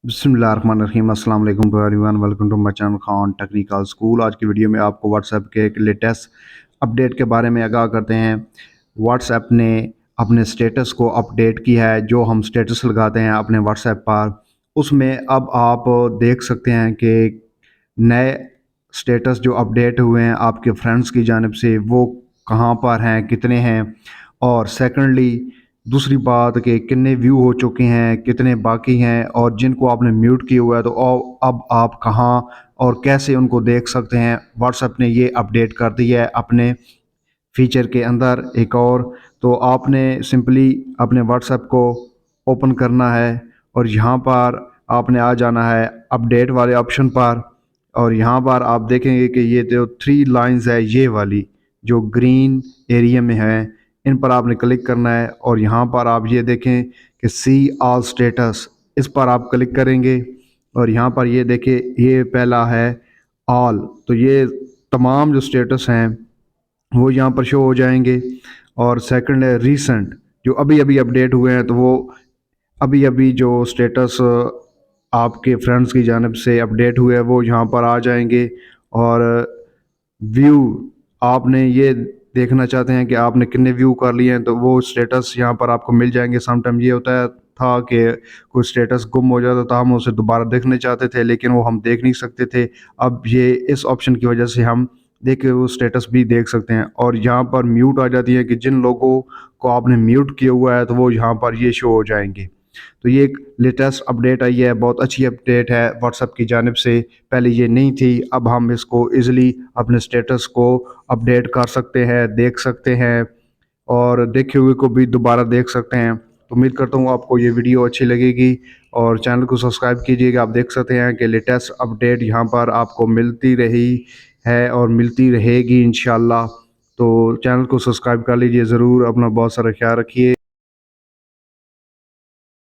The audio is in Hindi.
बिस्मिल्लाहिर्रहमानिर्रहीम अस्सलाम वालेकुम to everyone, welcome to my channel Khan technical school. आज की वीडियो में आपको व्हाट्सएप के एक लेटेस्ट अपडेट के बारे में आगाह करते हैं। व्हाट्सएप ने अपने स्टेटस को अपडेट किया है। जो हम स्टेटस लगाते हैं अपने व्हाट्सएप पर, उसमें अब आप देख सकते हैं कि नए स्टेटस जो अपडेट हुए हैं आपके फ्रेंड्स की जानिब से, वो कहाँ पर हैं, कितने हैं, और सेकंडली दूसरी बात कि कितने व्यू हो चुके हैं, कितने बाकी हैं, और जिनको आपने म्यूट किया हुआ है तो अब आप कहाँ और कैसे उनको देख सकते हैं। व्हाट्सएप ने ये अपडेट कर दिया है अपने फीचर के अंदर एक और। तो आपने सिंपली अपने व्हाट्सएप को ओपन करना है और यहाँ पर आपने आ जाना है अपडेट वाले ऑप्शन पर, और यहाँ पर आप देखेंगे कि ये जो थ्री लाइंस है, ये वाली जो ग्रीन एरिया में है, इन पर आपने क्लिक करना है। और यहाँ पर आप ये देखें कि सी ऑल स्टेटस, इस पर आप क्लिक करेंगे और यहाँ पर ये देखें, ये पहला है ऑल। तो ये तमाम जो स्टेटस हैं वो यहाँ पर शो हो जाएंगे। और सेकंड है रीसेंट, जो अभी अभी अपडेट हुए हैं, तो वो अभी अभी जो स्टेटस आपके फ्रेंड्स की जानिब से अपडेट हुए हैं वो यहाँ पर आ जाएंगे। और व्यू, आपने ये देखना चाहते हैं कि आपने कितने व्यू कर लिए हैं, तो वो स्टेटस यहाँ पर आपको मिल जाएंगे। समटाइम ये होता है था कि कुछ स्टेटस गुम हो जाता था, हम उसे दोबारा देखने चाहते थे लेकिन वो हम देख नहीं सकते थे। अब ये इस ऑप्शन की वजह से हम देख के वो स्टेटस भी देख सकते हैं। और यहाँ पर म्यूट आ जाती है कि जिन लोगों को आपने म्यूट किया हुआ है तो वो यहाँ पर ये शो हो जाएंगे। तो ये एक लेटेस्ट अपडेट आई है, बहुत अच्छी अपडेट है व्हाट्सएप की जानिब से। पहले ये नहीं थी, अब हम इसको इजीली अपने स्टेटस को अपडेट कर सकते हैं, देख सकते हैं, और देखे हुए को भी दोबारा देख सकते हैं। तो उम्मीद करता हूँ आपको ये वीडियो अच्छी लगेगी और चैनल को सब्सक्राइब कीजिएगा। आप देख सकते हैं कि लेटेस्ट अपडेट यहाँ पर आपको मिलती रही है और मिलती रहेगी इंशाल्लाह। तो चैनल को सब्सक्राइब कर लीजिए ज़रूर। अपना बहुत सारा ख्याल रखिए।